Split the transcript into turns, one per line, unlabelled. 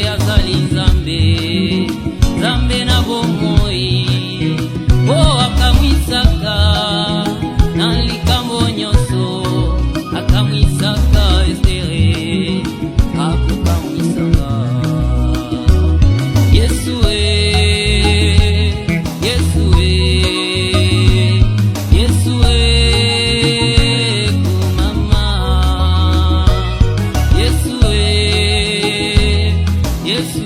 yazali zambe na bomoi bo akamwisaka na likambo nyonso akamwisaka Estere akokamwisaka Yesu kumama Yesu